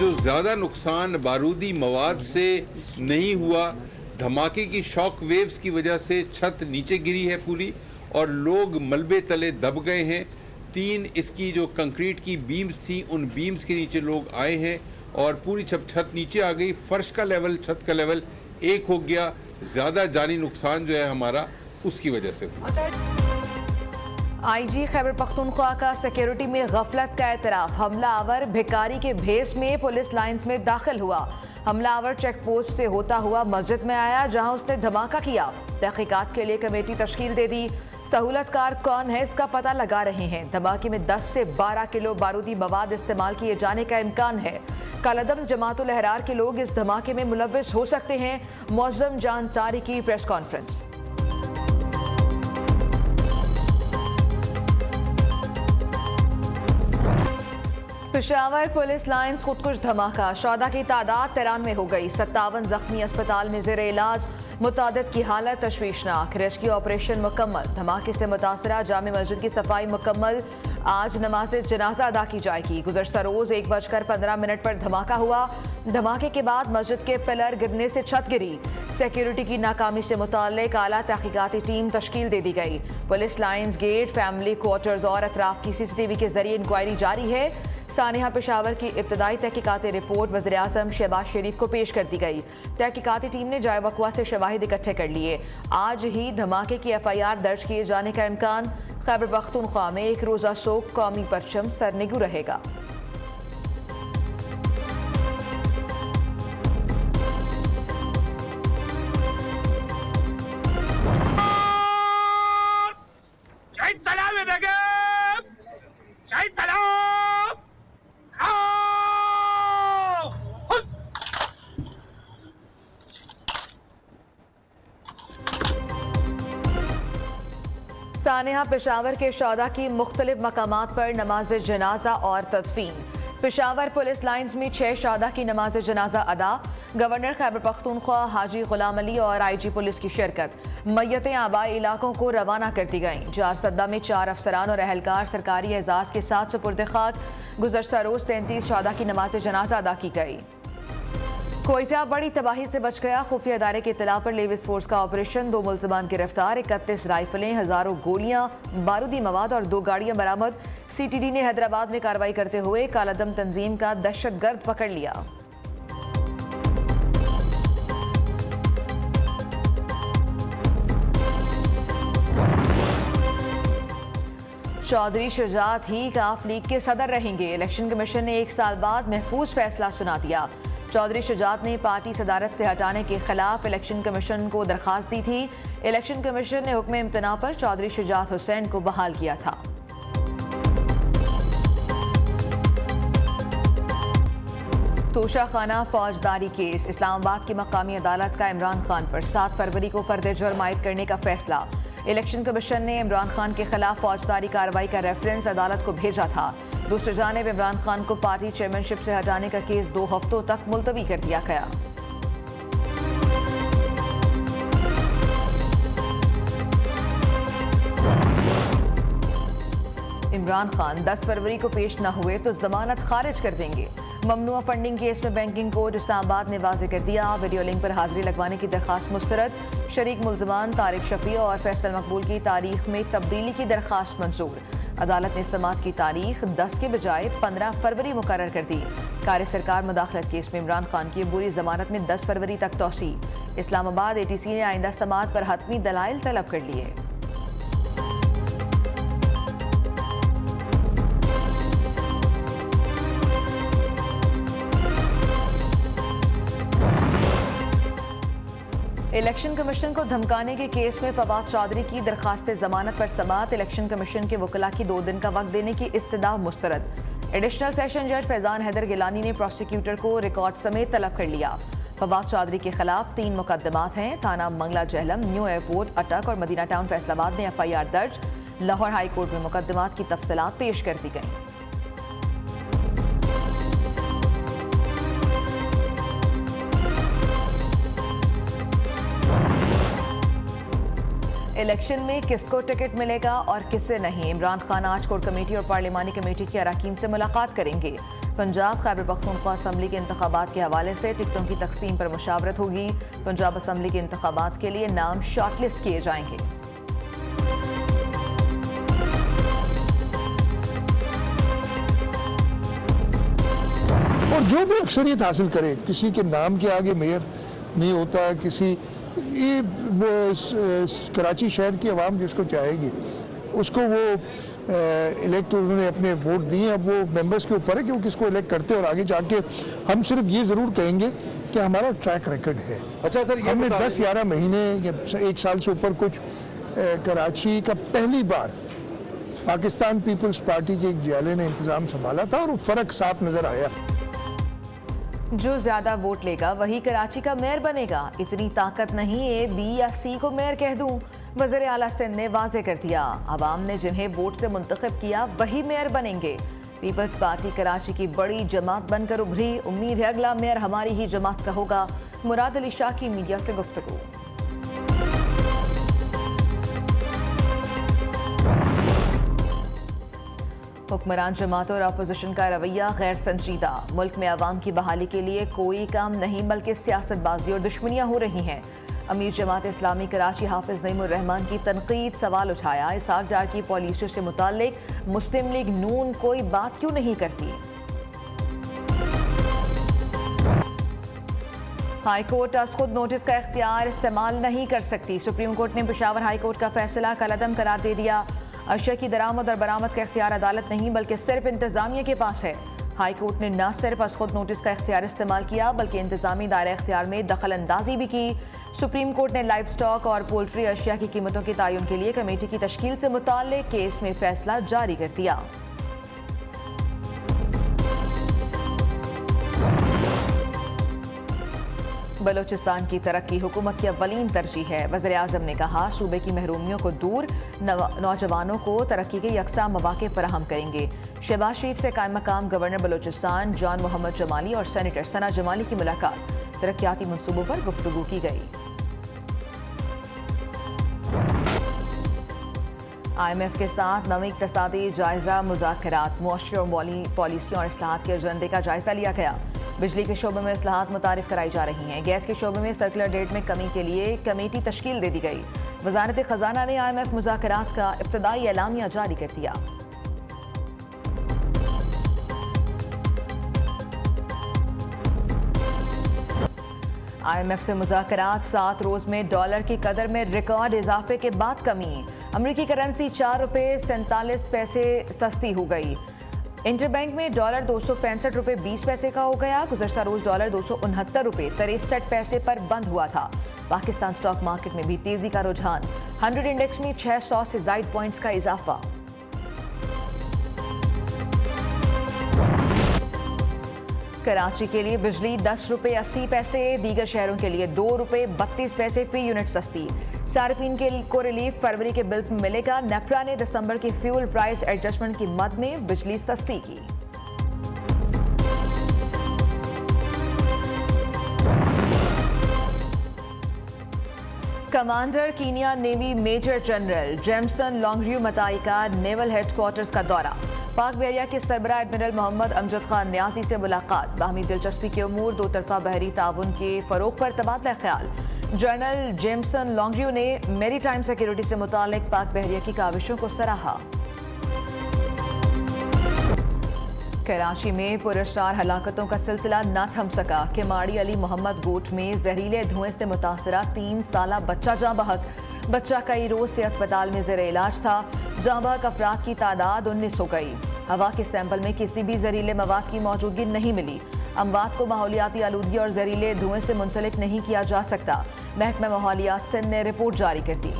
जो ज़्यादा नुकसान बारूदी मवाद से नहीं हुआ, धमाके की शॉक वेव्स की वजह से छत नीचे गिरी है पूरी और लोग मलबे तले दब गए हैं। 3 इसकी जो कंक्रीट की बीम्स थी, उन बीम्स के नीचे लोग आए हैं और पूरी छत नीचे आ गई। फर्श का लेवल, छत का लेवल एक हो गया। ज़्यादा जानी नुकसान जो है हमारा उसकी वजह से हुआ। आईजी खैबर पख्तूनख्वा का सिक्योरिटी में गफलत का एतराफ। हमलावर भिखारी के भेस में पुलिस लाइंस में दाखिल हुआ। हमलावर चेक पोस्ट से होता हुआ मस्जिद में आया, जहां उसने धमाका किया। तहकीकात के लिए कमेटी तश्कील दे दी। सहूलतकार कौन है, इसका पता लगा रहे हैं। धमाके में 10 से 12 किलो बारूदी मवाद इस्तेमाल किए जाने का इम्कान है। कलअदम जमातुल अहरार के लोग इस धमाके में मुलव्विस हो सकते हैं। मौज़म जानसारी की press conference. Peshawar police lines खुदकुश धमाका। शौदा की तादाद 93 हो गई। 57 जख्मी अस्पताल में जेर इलाज। मुतादिद की हालत तशवीशनाक। रेस्क्यू ऑपरेशन मुकम्मल। धमाके से मुतासरा जामे मस्जिद की सफाई मुकम्मल। आज नमाज जनाजा अदा की जाएगी। गुज़श्ता रोज़ 1:15 पर धमाका हुआ। धमाके के बाद मस्जिद के पिलर गिरने से छत गिरी। सिक्योरिटी की नाकामी से मुताल्लिक आला तहकीकाती टीम तश्कील दे दी गई। Police lines gate, family quarters और अतराफ की CCTV के जरिए इंक्वायरी जारी है। सानिया पेशावर की इब्तदाई तहकीकाती रिपोर्ट वज़ीर आज़म शहबाज शरीफ को पेश कर दी गई। तहकीकाती टीम ने जाए वक़्वा से शवाहिद इकट्ठे कर लिए। आज ही धमाके की FIR दर्ज किए जाने का इम्कान। खैबर पख्तूनख्वा में एक रोज़ा शोक, कौमी परचम सरनिगू रहेगा। सानिया पेशावर के शौदा की मुख्तलिफ मकामात पर नमाज जनाजा और तदफीन। पेशावर पुलिस लाइंस में 6 शौदा की नमाज जनाजा अदा। गवर्नर खैबर पख्तूनख्वा हाजी गुलाम अली और IG पुलिस की शिरकत। मैयतें आबाई इलाकों को रवाना कर दी गईं। जारसद्दा में 4 अफसरान और अहलकार सरकारी एजाज के साथ सुपुर्द खाक। गुज़श्ता रोज़ 33 शौदा की नमाज जनाजा अदा की गई। कोयटा बड़ी तबाही से बच गया। खुफिया इदारे की इत्तला पर लेविस फोर्स का ऑपरेशन। 2 मुल्ज़मान गिरफ्तार। 31 राइफलें, हज़ारों गोलियां, बारूदी मवाद और 2 गाड़ियां बरामद। CTD ने हैदराबाद में कार्रवाई करते हुए कालादम तंजीम का दहशतगर्द पकड़ लिया। चौधरी शुजात ही काफ लीग के सदर रहेंगे। इलेक्शन कमीशन ने 1 साल बाद महफूज फैसला सुना दिया। चौधरी शुजात ने पार्टी सदारत से हटाने के खिलाफ इलेक्शन कमीशन को दरख्वास्त दी थी। इलेक्शन कमीशन ने हुक्म इम्तना पर चौधरी शुजात हुसैन को बहाल किया था। तोशा खाना फौजदारी केस। इस्लामाबाद की मकामी अदालत का इमरान खान पर 7 फरवरी को फर्द जुर्म आयद करने का फैसला। इलेक्शन कमीशन ने इमरान खान के खिलाफ फौजदारी कार्रवाई का रेफरेंस अदालत को भेजा था। दूसरी जानिब इमरान खान को पार्टी चेयरमैनशिप से हटाने का केस 2 हफ्तों तक मुलतवी कर दिया गया। इमरान खान 10 फरवरी को पेश न हुए तो जमानत खारिज कर देंगे। ममनुआ फंडिंग केस में बैंकिंग कोर्ट इस्लामाबाद ने वाज़ेह कर दिया। वीडियो लिंक पर हाजिरी लगवाने की दरखास्त मुस्तरद। शरीक मुल्ज़मान तारिक शफी और फैसल मकबूल की तारीख में तब्दीली की दरखास्त मंजूर। अदालत ने समात की तारीख 10 के बजाय 15 फरवरी मुकर्रर कर दी। कार्य सरकार मुदाखलत केस में इमरान खान की अबूरी जमानत में 10 फरवरी तक तौसी। इस्लामाबाद ATC ने आइंदा समात पर हतमी दलाइल तलब कर लिए। इलेक्शन कमीशन को धमकाने के केस में फवाद चौधरी की दरखास्त जमानत पर समात। इलेक्शन कमीशन के वकला की 2 दिन का वक्त देने की इस्तदा मुस्तरद। एडिशनल सेशन जज फैजान हैदर गिलानी ने प्रोसिक्यूटर को रिकॉर्ड समेत तलब कर लिया। फवाद चौधरी के खिलाफ 3 मुकदमात हैं। थाना मंगला जहलम, न्यू एयरपोर्ट, अटक और मदीना टाउन फैसलाबाद में FIR दर्ज। लाहौर हाई कोर्ट में मुकदमात की तफसीलात पेश कर दी गई। इलेक्शन में किसको टिकट मिलेगा और किसे नहीं। इमरान खान आज कोर कमेटी और पार्लिमानी कमेटी के अरकान से मुलाकात करेंगे। पंजाब खैबर पख्तूनख्वा असम्बली के इंतखाबात के हवाले से टिकटों की तकसीम पर मुशावरत होगी। पंजाब असम्बली के इंतखाबात के लिए नाम शॉर्टलिस्ट किए जाएंगे। और जो भी अक्सरियत हासिल करे, किसी के नाम के आगे मेयर नहीं होता, किसी ये कराची शहर की आवाम जिसको चाहेगी उसको वो इलेक्ट, उन्होंने अपने वोट दिए, अब वो मेंबर्स के ऊपर है कि वो किसको इलेक्ट करते हैं। और आगे जाके हम सिर्फ ये ज़रूर कहेंगे कि हमारा ट्रैक रिकॉर्ड है। अच्छा सर, हमने 10-11 महीने या 1 साल से ऊपर कुछ कराची का पहली बार पाकिस्तान पीपल्स पार्टी के एक जियाले ने इंतज़ाम संभाला था और फ़र्क साफ नज़र आया। जो ज्यादा वोट लेगा वही कराची का मेयर बनेगा। इतनी ताकत नहीं ए, बी या सी को मेयर कह दूं। वज़ीर आला सिंध ने वाजे कर दिया, आवाम ने जिन्हें वोट से मुंतखब किया वही मेयर बनेंगे। पीपल्स पार्टी कराची की बड़ी जमात बनकर उभरी। उम्मीद है अगला मेयर हमारी ही जमात का होगा। मुराद अली शाह की मीडिया से गुफ्तगू। हुक्मरान जमातों और अपोजिशन का रवैया गैर संजीदा। मुल्क में आवाम की बहाली के लिए कोई काम नहीं बल्कि सियासतबाजी और दुश्मनियां हो रही हैं। अमीर जमात इस्लामी कराची हाफिज नईमुर रहमान की तनकीद, सवाल उठाया इसहाक डार की पॉलिसी से मुताल्लिक मुस्लिम लीग नून कोई बात क्यों नहीं करती। हाई कोर्ट आज खुद नोटिस का इख्तियार इस्तेमाल नहीं कर सकती। सुप्रीम कोर्ट ने पेशावर हाई कोर्ट का फैसला कलअदम करार दे दिया। अशिया की दरामद और बरामद का इख्तियार अदालत नहीं बल्कि सिर्फ इंतजामिया के पास है। हाई कोर्ट ने न सिर्फ आज खुद नोटिस का इख्तियार इस्तेमाल किया बल्कि इंतजामी दायरा इख्तियार में दखल अंदाजी भी की। सुप्रीम कोर्ट ने लाइव स्टॉक और पोल्ट्री अशिया की कीमतों के तयन के लिए कमेटी की तश्कील से मुताल्लिक केस में फैसला जारी कर दिया। बलोचिस्तान की तरक्की हुकूमत की अव्वलीन तरजीह है। वज़ीर आज़म ने कहा, सूबे की महरूमियों को दूर, नौजवानों को तरक्की के यकसा मौके फराहम करेंगे। शहबाज शरीफ से कायम मकाम गवर्नर बलोचिस्तान जॉन मोहम्मद जमाली और सेनेटर सना जमाली की मुलाकात। तरक्याती मनसूबों पर गुफ्तगू की गई। IMF के साथ नवी इक़्तिसादी जायजा मुज़ाकरात, मुआशरे और मौली पॉलिसियों और इस्लाहात के एजेंडे का जायजा लिया गया। बिजली के शोबे में इस्लाहात मुतारिफ कराई जा रही हैं। गैस के शोबे में सर्कुलर डेट में कमी के लिए कमेटी तश्कील दे दी गई। वज़ारत ख़जाना ने IMF मुज़ाकरात का इब्तदाई एलामिया जारी कर दिया। IMF से मुज़ाकरात, 7 रोज में डॉलर की कदर में रिकॉर्ड इजाफे के बाद कमी। अमरीकी करेंसी 4 रुपये 47 पैसे सस्ती हो गई। इंटरबैंक में डॉलर 265 रुपये 20 पैसे का हो गया। गुज़श्ता रोज डॉलर 269 रुपये 63 पैसे पर बंद हुआ था। पाकिस्तान स्टॉक मार्केट में भी तेजी का रुझान। 100 इंडेक्स में 600 से ज़ायद पॉइंट्स का इजाफा। कराची के लिए बिजली 10 रुपये 80 पैसे, दीगर शहरों के लिए 2 रुपये 32 पैसे फी यूनिट सस्ती। सार्फिन को रिलीफ फरवरी के बिल्स में मिलेगा। नेपरा ने दिसंबर के फ्यूल प्राइस एडजस्टमेंट की मद में बिजली सस्ती की। Commander Kenya navy major general Jameson लॉन्गरियो मताई का नेवल हेडक्वार्टर्स का दौरा। पाक बहरिया के सरबराह एडमिरल मोहम्मद अमजद खान न्याजी से मुलाकात। बाहमी दिलचस्पी के उमूर, दो तरफा बहरी ताउन के फरोग पर तबादला ख्याल। जनरल जेमसन लॉन्गरियो ने मेरी टाइम सिक्योरिटी से मुतालिक पाक बहरिया की काविशों को सराहा। कराची में पुरस्कार हलाकतों का सिलसिला न थम सका। किमाड़ी अली मोहम्मद गोट में जहरीले धुएं से मुतासरा 3 साला बच्चा जाँ बहक। बच्चा कई रोज से अस्पताल में ज़ेर इलाज था। जाँ बहक अफराद की तादाद 19 हो गई। हवा के सैंपल में किसी भी जहरीले मवाद की मौजूदगी नहीं मिली। अमवात को माहौलियाती आलूदगी और जहरीले धुएं से मुंसलिक नहीं किया जा सकता। महकमा माहौलियात सिंध ने रिपोर्ट जारी कर दी।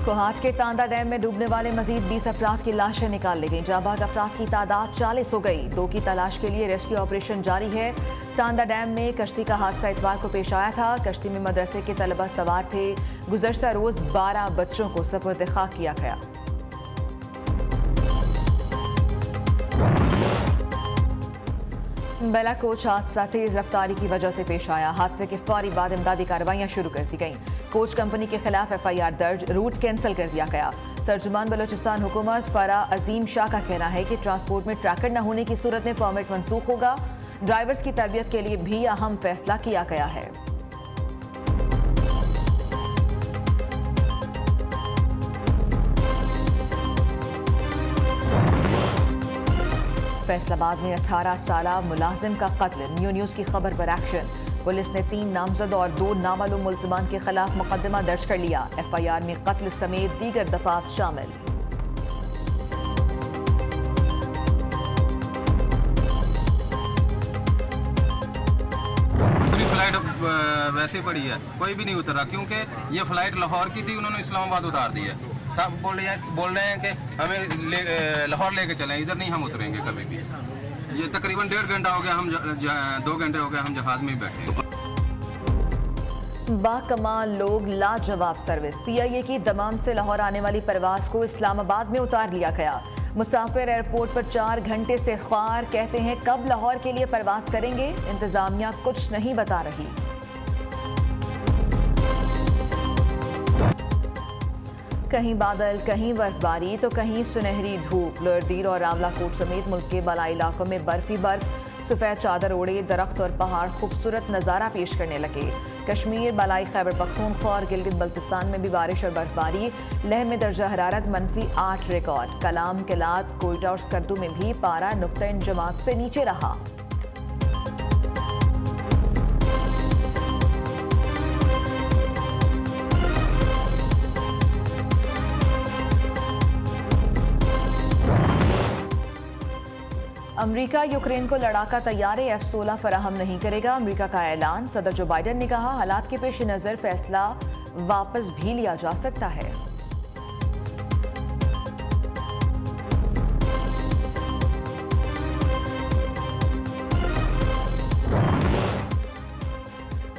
कोहाट के तांदा डैम में डूबने वाले मजीद 20 अफराद की लाशें निकाल ली गई। जाबाग अफराद की तादाद 40 हो गई। 2 की तलाश के लिए रेस्क्यू ऑपरेशन जारी है। तांदा डैम में कश्ती का हादसा इतवार को पेश आया था। कश्ती में मदरसे के तलबा सवार थे। गुज़श्ता रोज 12 बच्चों को सपुर्द खाक किया गया। बेला कोच हादसा तेज रफ्तारी की वजह से पेश आया। हादसे के फौरी बाद इमदादी कार्रवाइयां शुरू कर दी गईं। कोच कंपनी के खिलाफ FIR दर्ज, रूट कैंसिल कर दिया गया। तर्जुमान बलोचिस्तान हुकूमत फरा अजीम शाह का कहना है कि ट्रांसपोर्ट में ट्रैकर न होने की सूरत में परमिट मनसूख होगा। ड्राइवर्स की तरबियत के लिए भी अहम फैसला किया गया है। फैसलाबाद में 18 साला मुलाजिम का कत्ल। न्यूज़ की खबर पर एक्शन। पुलिस ने 3 नामजद और 2 नामालूम मुल्जिमान के खिलाफ मुकदमा दर्ज कर लिया। FIR में कत्ल समेत दीगर दफात शामिल। पूरी फ्लाइट वैसे पड़ी है, कोई भी नहीं उतरा, क्योंकि ये फ्लाइट लाहौर की थी, उन्होंने इस्लामाबाद उतार दी है। सब बोल रहे हैं कि हमें लाहौर लेके चलें, इधर नहीं हम उतरेंगे कभी भी। ये तकरीबन 1.5 घंटा हो गया, हम 2 घंटे हो गए हम जहाज में ही बैठे हैं। बाकमाल लोग, लाजवाब सर्विस। PIA की दमाम से लाहौर आने वाली परवाज को इस्लामाबाद में उतार लिया गया। मुसाफिर एयरपोर्ट पर 4 घंटे से ख्वार, कहते हैं कब लाहौर के लिए परवाज करेंगे। इंतजामिया कुछ नहीं बता रही। कहीं बादल, कहीं बर्फबारी तो कहीं सुनहरी धूप। लोअरदीर और रावलाकोट समेत मुल्क के बलाई इलाकों में बर्फ ही बर्फ। सफ़ेद चादर ओढ़े दरख्त और पहाड़ खूबसूरत नज़ारा पेश करने लगे। कश्मीर, बलाई खैबर पख्तूनख्वा और गिलगित बल्तिस्तान में भी बारिश और बर्फबारी। लेह में दर्जा हरारत -8 रिकॉर्ड। कलाम, किलात, कोयटा और स्कर्दू में भी पारा नुक्ता इंजमात से नीचे रहा। अमेरिका यूक्रेन को लड़ाका तैयारे F-16 फराहम नहीं करेगा। अमेरिका का ऐलान। सदर जो बाइडन ने कहा हालात के पेश नज़र फैसला वापस भी लिया जा सकता है।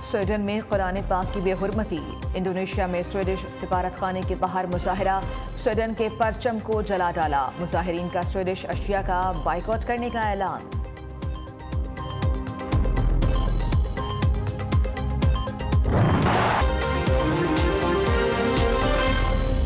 स्वीडन में कुरान पाक की बेहुरमती। इंडोनेशिया में स्वीडिश सिफारत खाने के बाहर मुजाहरा। स्वीडन के परचम को जला डाला। मुजाहिरीन का स्वीडिश अशिया का बाइकआउट करने का ऐलान।